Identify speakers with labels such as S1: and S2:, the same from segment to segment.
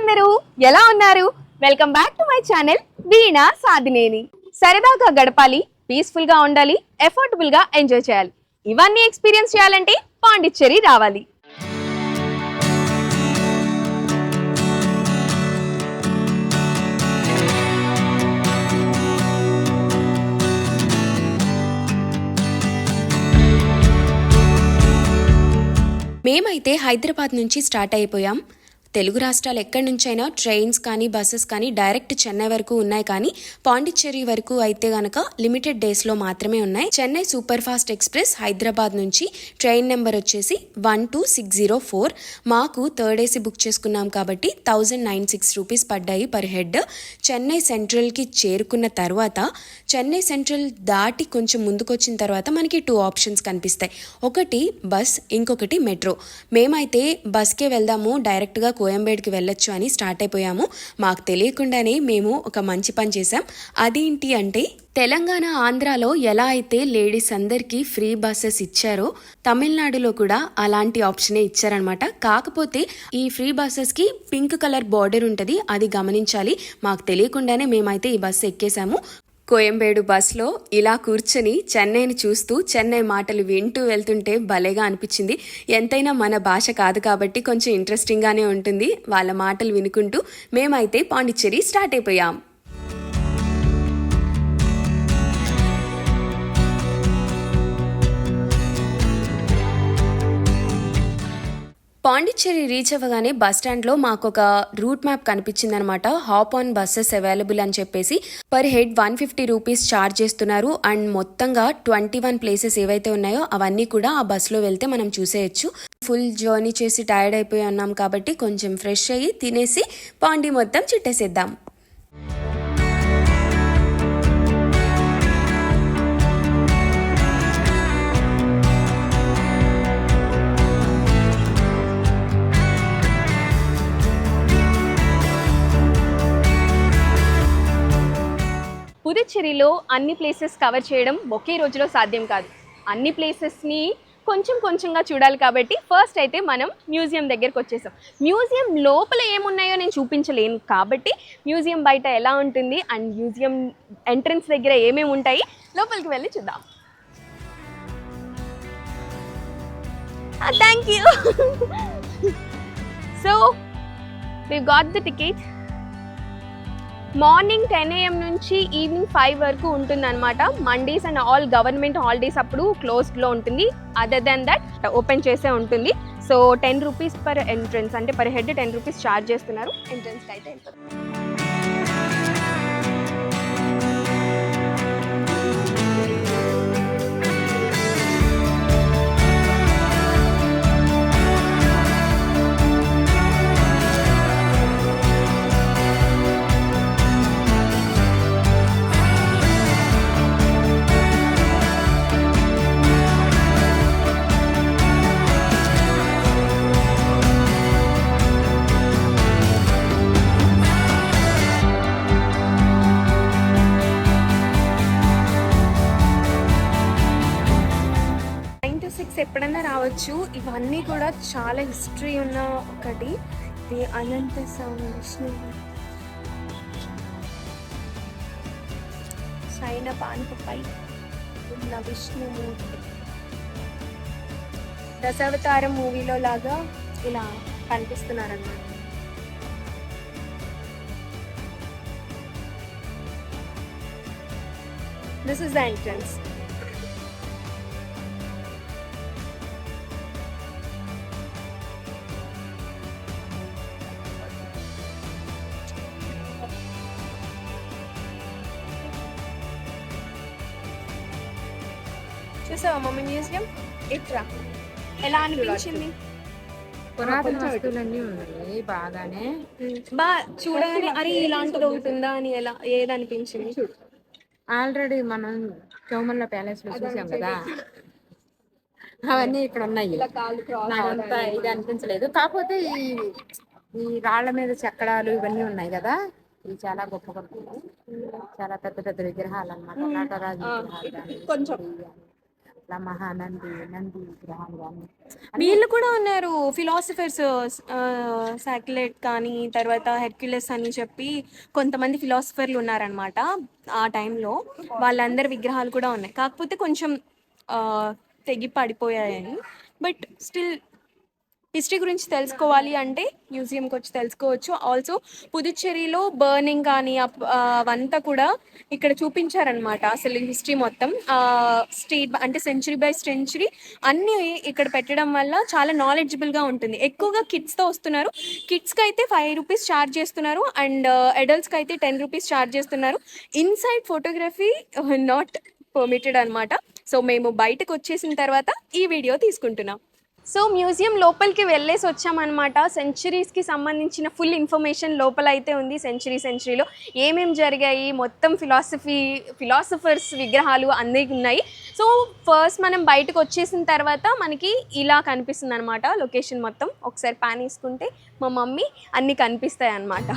S1: అందరూ ఎలా ఉన్నారు? Welcome back to my channel Veena Sadhineni. సరదాగా గడపాలి, పీస్ఫుల్ గా ఉండాలి, ఎఫోర్డబుల్ గా ఎంజాయ్ చేయాలి. ఇవన్నీ ఎక్స్పీరియన్స్ చేయాలంటే పాండిచ్చేరి రావాలి.
S2: మేమైతే హైదరాబాద్ నుంచి స్టార్ట్ అయిపోయాం. తెలుగు రాష్ట్రాలు ఎక్కడి నుంచైనా ట్రైన్స్ కానీ బస్సెస్ కానీ డైరెక్ట్ చెన్నై వరకు ఉన్నాయి, కానీ పాండిచ్చేరి వరకు అయితే గనక లిమిటెడ్ డేస్లో మాత్రమే ఉన్నాయి. Chennai super fast express Hyderabad నుంచి ట్రైన్ నెంబర్ వచ్చేసి 12604. మాకు థర్డ్ ఏసీ బుక్ చేసుకున్నాం కాబట్టి 1096 రూపీస్ పడ్డాయి పర్ హెడ్. చెన్నై సెంట్రల్కి చేరుకున్న తర్వాత చెన్నై సెంట్రల్ దాటి కొంచెం ముందుకొచ్చిన తర్వాత మనకి 2 ఆప్షన్స్ కనిపిస్తాయి. ఒకటి బస్, ఇంకొకటి మెట్రో. మేమైతే బస్కే వెళ్దాము, డైరెక్ట్గా కోయంబేడుకి వెళ్ళొచ్చు అని స్టార్ట్ అయిపోయాము. మాకు తెలియకుండానే మేము ఒక మంచి పని చేసాం. అదేంటి అంటే, తెలంగాణ ఆంధ్రాలో ఎలా అయితే లేడీస్ అందరికీ ఫ్రీ బస్సెస్ ఇచ్చారో తమిళనాడులో కూడా అలాంటి ఆప్షనే ఇచ్చారనమాట. కాకపోతే ఈ ఫ్రీ బస్సెస్కి పింక్ కలర్ బార్డర్ ఉంటుంది, అది గమనించాలి. మాకు తెలియకుండానే మేమైతే ఈ బస్సు ఎక్కేసాము. కోయంబేడు బస్లో ఇలా కూర్చొని చెన్నైని చూస్తూ చెన్నై మాటలు వింటూ వెళ్తుంటే భలేగా అనిపించింది. ఎంతైనా మన భాష కాదు కాబట్టి కొంచెం ఇంట్రెస్టింగ్గానే ఉంటుంది. వాళ్ళ మాటలు వినుకుంటూ మేమైతే పాండిచ్చేరి స్టార్ట్ అయిపోయాం. పాండిచ్చేరి రీచ్ అవ్వగానే బస్ స్టాండ్లో మాకు ఒక రూట్ మ్యాప్ కనిపించింది అనమాట. హాప్ ఆన్ బస్సెస్ అవైలబుల్ అని చెప్పేసి పర్ హెడ్ 150 రూపీస్ ఛార్జ్ చేస్తున్నారు. అండ్ మొత్తంగా 21 ప్లేసెస్ ఏవైతే ఉన్నాయో అవన్నీ కూడా ఆ బస్లో వెళ్తే మనం చూసేయచ్చు. ఫుల్ జర్నీ చేసి టైర్డ్ అయిపోయి ఉన్నాం కాబట్టి కొంచెం ఫ్రెష్ అయ్యి తినేసి పాండి మొత్తం చుట్టేసేద్దాం.
S1: పుదుచ్చేరిలో అన్ని ప్లేసెస్ కవర్ చేయడం ఒకే రోజులో సాధ్యం కాదు. అన్ని ప్లేసెస్ని కొంచెం కొంచెంగా చూడాలి కాబట్టి ఫస్ట్ అయితే మనం మ్యూజియం దగ్గరికి వచ్చేసాం. మ్యూజియం లోపల ఏమున్నాయో నేను చూపించలేను కాబట్టి మ్యూజియం బయట ఎలా ఉంటుంది అండ్ మ్యూజియం ఎంట్రన్స్ దగ్గర ఏమేమి ఉంటాయి లోపలికి వెళ్ళి చూద్దాం. Thank you. So we got the ticket. Morning 10 AM నుంచి ఈవినింగ్ 5 వరకు ఉంటుంది అనమాట. Mondays and all government holidays అప్పుడు క్లోజ్డ్లో ఉంటుంది. అదర్ దెన్ దట్ ఓపెన్ చేసే ఉంటుంది. సో 10 రూపీస్ పర్ ఎంట్రన్స్, అంటే పర్ హెడ్ 10 రూపీస్ ఛార్జ్ చేస్తున్నారు. ఎంట్రన్స్కి అయితే వెళ్తారు. ఎప్పుడన్నా రావచ్చు. ఇవన్నీ కూడా చాలా హిస్టరీ ఉన్న ఒకటి. ఇది అనంత విష్ణు శయన పాన్పుపై ఉన్న విష్ణుమూర్తి దశావతారం మూవీలో లాగా ఇలా కనిపిస్తున్నారన్నమాట. This is the entrance. చూసావా మమ్మీ మ్యూజియం? ఇట్రా ఎలా అనిపించింది?
S3: పురాతన వస్తువులన్నీ ఉన్నాయి బాగానే.
S1: చూడగానే అరే ఇలాంటిది ఉంటుందా అని ఎలా ఏదనిపించింది?
S3: ఆల్రెడీ మనం చౌమల్ల ప్యాలెస్ లో చూసాం కదా, అవన్నీ ఇక్కడ ఉన్నాయి. నాకంతా ఇది అనిపించలేదు. కాకపోతే ఈ రాళ్ల మీద చెక్కడాలు ఇవన్నీ ఉన్నాయి కదా, ఇవి చాలా గొప్ప గొప్ప, చాలా పెద్ద పెద్ద విగ్రహాలు అన్నమాట. నటరాజు విగ్రహాలు, కొంచెం ఇట్లా నంది విగ్రహాలు కానీ
S4: వీళ్ళు కూడా ఉన్నారు ఫిలాసఫర్స్, సాక్లెట్ కానీ తర్వాత హెర్క్యులస్ అని చెప్పి కొంతమంది ఫిలాసఫర్లు ఉన్నారనమాట ఆ టైంలో. వాళ్ళందరి విగ్రహాలు కూడా ఉన్నాయి, కాకపోతే కొంచెం ఆ, తెగి పడిపోయాయని. బట్ స్టిల్ హిస్టరీ గురించి తెలుసుకోవాలి అంటే మ్యూజియంకి వచ్చి తెలుసుకోవచ్చు. ఆల్సో పుదుచ్చేరిలో బర్నింగ్ కానీ అవంతా కూడా ఇక్కడ చూపించారనమాట. అసలు హిస్టరీ మొత్తం స్టేట్ అంటే సెంచరీ బై సెంచరీ అన్నీ ఇక్కడ పెట్టడం వల్ల చాలా నాలెడ్జబుల్గా ఉంటుంది. ఎక్కువగా కిడ్స్తో వస్తున్నారు. కిడ్స్కి అయితే 5 రూపీస్ ఛార్జ్ చేస్తున్నారు అండ్ అడల్ట్స్కి అయితే 10 రూపీస్ ఛార్జ్ చేస్తున్నారు. ఇన్సైడ్ ఫోటోగ్రఫీ నాట్ పర్మిటెడ్ అనమాట. సో మేము బయటకు వచ్చేసిన తర్వాత ఈ వీడియో తీసుకుంటున్నాం.
S1: సో మ్యూజియం లోపలికి వెళ్ళేసి వచ్చామన్నమాట. సెంచరీస్కి సంబంధించిన ఫుల్ ఇన్ఫర్మేషన్ లోపల అయితే ఉంది. సెంచరీలో ఏమేమి జరిగాయి, మొత్తం ఫిలాసఫర్స్ విగ్రహాలు అన్నీ ఉన్నాయి. సో ఫస్ట్ మనం బయటకు వచ్చేసిన తర్వాత మనకి ఇలా కనిపిస్తుంది అనమాట లొకేషన్ మొత్తం. ఒకసారి ప్యాన్ వేసుకుంటే మా మమ్మీ అన్నీ కనిపిస్తాయి అన్నమాట.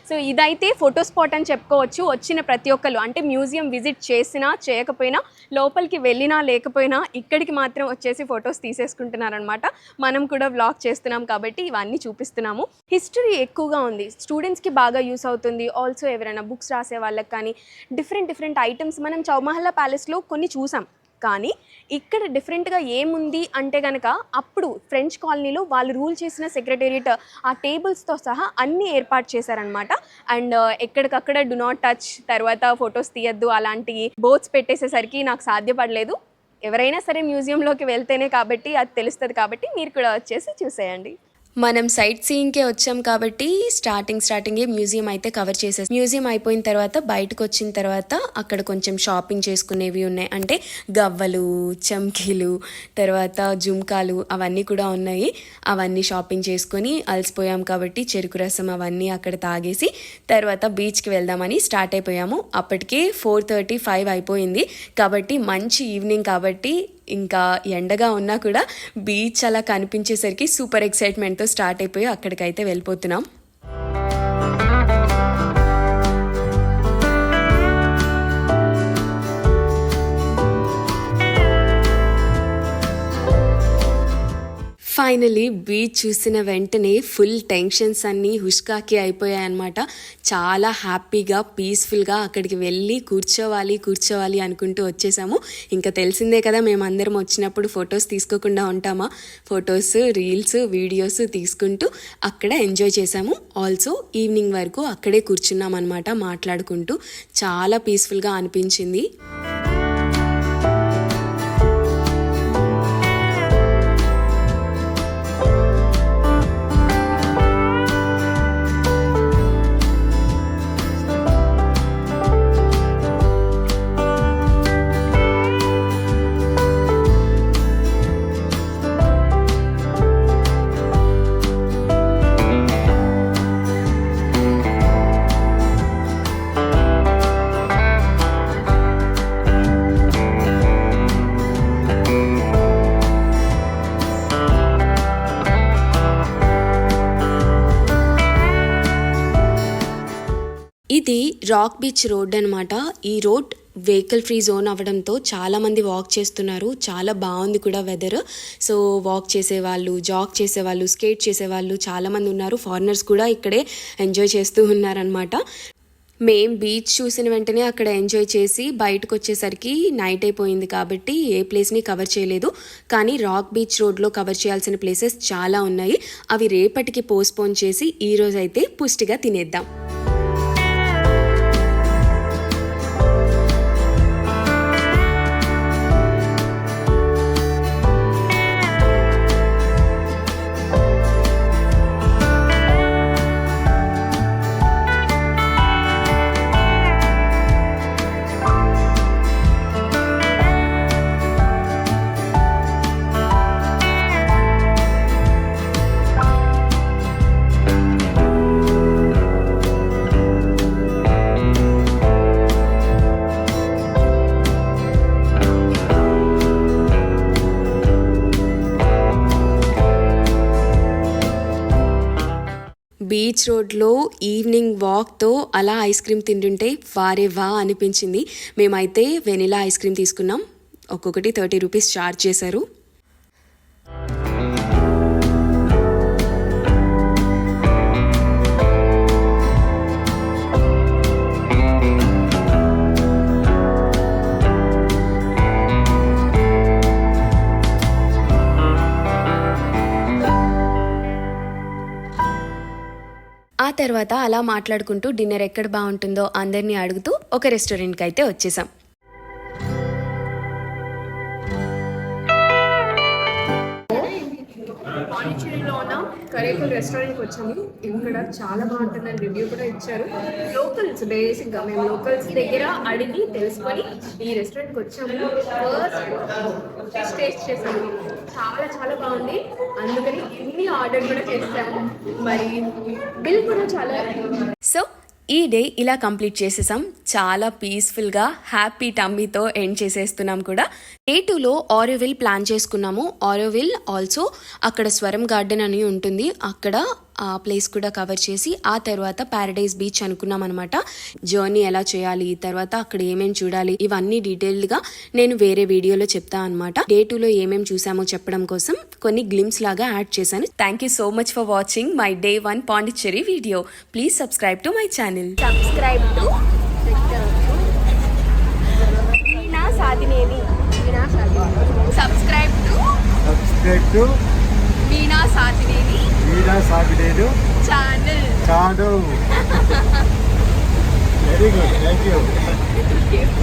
S1: సో ఇదైతే ఫోటో స్పాట్ అని చెప్పుకోవచ్చు. వచ్చిన ప్రతి ఒక్కరు అంటే మ్యూజియం విజిట్ చేసినా చేయకపోయినా, లోపలికి వెళ్ళినా లేకపోయినా ఇక్కడికి మాత్రం వచ్చేసి ఫొటోస్ తీసేసుకుంటున్నారనమాట. మనం కూడా వ్లాగ్ చేస్తున్నాం కాబట్టి ఇవన్నీ చూపిస్తున్నాము. హిస్టరీ ఎక్కువగా ఉంది, స్టూడెంట్స్కి బాగా యూస్ అవుతుంది. ఆల్సో ఎవరైనా బుక్స్ రాసే వాళ్ళకి కానీ డిఫరెంట్ ఐటమ్స్ మనం చౌమహల్లా ప్యాలెస్లో కొన్ని చూసాం. కానీ ఇక్కడ డిఫరెంట్గా ఏముంది అంటే కనుక అప్పుడు ఫ్రెంచ్ కాలనీలో వాళ్ళు రూల్ చేసిన సెక్రటేరియట్ ఆ టేబుల్స్తో సహా అన్నీ ఏర్పాటు చేశారనమాట. అండ్ ఎక్కడికక్కడ డు నాట్ టచ్, తర్వాత ఫొటోస్ తీయద్దు అలాంటి బోర్డ్స్ పెట్టేసేసరికి నాకు సాధ్యపడలేదు. ఎవరైనా సరే మ్యూజియంలోకి వెళ్తేనే కాబట్టి అది తెలుస్తుంది, కాబట్టి మీరు కూడా వచ్చేసి చూసేయండి.
S2: మనం సైట్ సీయింగ్కే వచ్చాం కాబట్టి స్టార్టింగే మ్యూజియం అయితే కవర్ చేసేసి, మ్యూజియం అయిపోయిన తర్వాత బయటకు వచ్చిన తర్వాత అక్కడ కొంచెం షాపింగ్ చేసుకునేవి ఉన్నాయి. అంటే గవ్వలు, చమ్కీలు, తర్వాత జుమ్కాలు అవన్నీ కూడా ఉన్నాయి. అవన్నీ షాపింగ్ చేసుకొని అలసిపోయాం కాబట్టి చెరుకు రసం అవన్నీ అక్కడ తాగేసి తర్వాత బీచ్కి వెళ్దామని స్టార్ట్ అయిపోయాము. అప్పటికే 4:35 అయిపోయింది కాబట్టి మంచి ఈవినింగ్ కాబట్టి ఇంకా ఎండగా ఉన్నా కూడా బీచ్ అలా కనిపించేసరికి సూపర్ ఎక్సైట్మెంట్తో స్టార్ట్ అయిపోయి అక్కడికైతే వెళ్ళిపోతున్నాం. ఫైనలీ బీచ్ చూసిన వెంటనే ఫుల్ టెన్షన్స్ అన్నీ హుష్కాకి అయిపోయాయి అనమాట. చాలా హ్యాపీగా పీస్ఫుల్గా అక్కడికి వెళ్ళి కూర్చోవాలి అనుకుంటూ వచ్చేసాము. ఇంకా తెలిసిందే కదా, మేమందరం వచ్చినప్పుడు ఫొటోస్ తీసుకోకుండా ఉంటామా. ఫొటోస్, రీల్స్, వీడియోస్ తీసుకుంటూ అక్కడ ఎంజాయ్ చేసాము. ఆల్సో ఈవినింగ్ వరకు అక్కడే కూర్చున్నాం అనమాట మాట్లాడుకుంటూ. చాలా పీస్ఫుల్గా అనిపించింది. ఇది రాక్ బీచ్ రోడ్ అనమాట. ఈ రోడ్ వెహికల్ ఫ్రీ జోన్ అవ్వడంతో చాలామంది వాక్ చేస్తున్నారు. చాలా బాగుంది కూడా వెదర్. సో వాక్ చేసేవాళ్ళు, జాగ్ చేసేవాళ్ళు, స్కేట్ చేసేవాళ్ళు చాలామంది ఉన్నారు. ఫారినర్స్ కూడా ఇక్కడే ఎంజాయ్ చేస్తూ ఉన్నారనమాట. మేం బీచ్ చూసిన వెంటనే అక్కడ ఎంజాయ్ చేసి బయటకు వచ్చేసరికి నైట్ అయిపోయింది కాబట్టి ఏ ప్లేస్ని కవర్ చేయలేదు. కానీ రాక్ బీచ్ రోడ్లో కవర్ చేయాల్సిన ప్లేసెస్ చాలా ఉన్నాయి. అవి రేపటికి పోస్ట్పోన్ చేసి ఈ రోజు అయితే పుష్టిగా తినేద్దాం. బీచ్ రోడ్లో ఈవినింగ్ వాక్తో అలా ఐస్ క్రీమ్ తింటుంటే వారే వా అనిపించింది. మేమైతే వెనిలా ఐస్ క్రీమ్ తీసుకున్నాం. ఒక్కొక్కటి 30 రూపీస్ ఛార్జ్ చేశారు. ఆ తర్వాత అలా మాట్లాడుకుంటూ డిన్నర్ ఎక్కడ బాగుంటుందో అందరినీ అడుగుతూ ఒక రెస్టారెంట్కి అయితే వచ్చేసాం.
S1: పాండిచ్చేరిలో ఉన్న కరేకల్ రెస్టారెంట్కి వచ్చాము. ఇక్కడ చాలా బాగుంటుందని రివ్యూ కూడా ఇచ్చారు. లోకల్స్ బేసిక్గా మేము లోకల్స్ దగ్గర అడిగి తెలుసుకొని ఈ రెస్టారెంట్కి వచ్చాము. ఫస్ట్ టేస్ట్ చేసాము, చాలా చాలా బాగుంది. అందుకని ఇన్ని ఆర్డర్ కూడా చేసాము. మరి బిల్ కూడా చాలా.
S2: సో ఈ డే ఇలా కంప్లీట్ చేసేసాం. చాలా పీస్ఫుల్గా హ్యాపీ టమ్మీతో ఎండ్ చేసేస్తున్నాం కూడా. డే 2లో ఆరోవిల్ ప్లాన్ చేసుకున్నాము. ఆరోవిల్ ఆల్సో అక్కడ స్వరం గార్డెన్ అని ఉంటుంది, అక్కడ ఆ ప్లేస్ కూడా కవర్ చేసి ఆ తర్వాత ప్యారడైజ్ బీచ్ అనుకున్నాం అనమాట. జర్నీ ఎలా చేయాలి, తర్వాత అక్కడ ఏమేమి చూడాలి, ఇవన్నీ డీటెయిల్డ్గా నేను వేరే వీడియోలో చెప్తా అనమాట. డే 2లో ఏమేమి చూసామో చెప్పడం కోసం కొన్ని గ్లిమ్స్ లాగా యాడ్ చేశాను. Thank you so much for watching my day 1 Pondicherry video. Please subscribe to my channel.
S1: Subscribe to Meena Sadhineni. Subscribe to Meena Sadhineni channel.
S5: Very good, thank you.